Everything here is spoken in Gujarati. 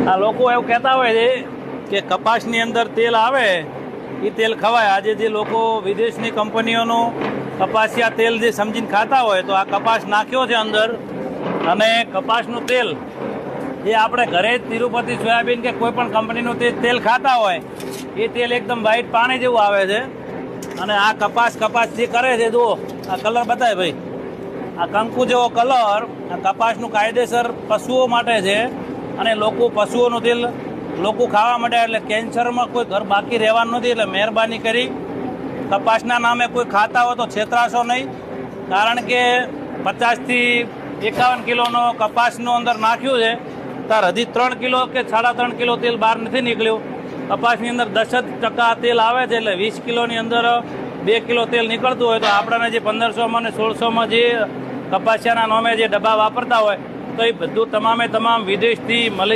આ લોકો એવું કહેતા હોય છે કે કપાસની અંદર તેલ આવે એ તેલ ખવાય. આજે જે લોકો વિદેશની કંપનીઓનું કપાસિયા તેલ જે સમજીને ખાતા હોય તો આ કપાસ નાખ્યો છે અંદર, અને કપાસનું તેલ જે આપણે ઘરે જ તિરુપતિ સોયાબીન કે કોઈ પણ કંપનીનું તેલ ખાતા હોય એ તેલ એકદમ વ્હાઈટ પાણી જેવું આવે છે. અને આ કપાસ જે કરે છે, જુઓ આ કલર બતાવે ભાઈ, આ કંકુ જેવો કલર. આ કપાસનું કાયદેસર પશુઓ માટે છે, અને લોકો પશુઓનું તેલ લોકો ખાવા માંડ્યા એટલે કેન્સરમાં કોઈ ઘર બાકી રહેવાનું નથી. એટલે મહેરબાની કરી કપાસના નામે કોઈ ખાતા હોય તો છેતરાશો નહીં, કારણ કે 50થી 51 કિલોનો કપાસનું અંદર નાખ્યું છે, તાર હજી 3 કિલો કે 3.5 કિલો તેલ બહાર નથી નીકળ્યું. કપાસની અંદર 10% તેલ આવે છે, એટલે 20 કિલોની અંદર 2 કિલો તેલ નીકળતું હોય તો આપણને જે 1500માં અને 1600માં જે કપાસિયાના નામે જે ડબ્બા વાપરતા હોય તો એ બધું તમામ વિદેશથી મલેશિયા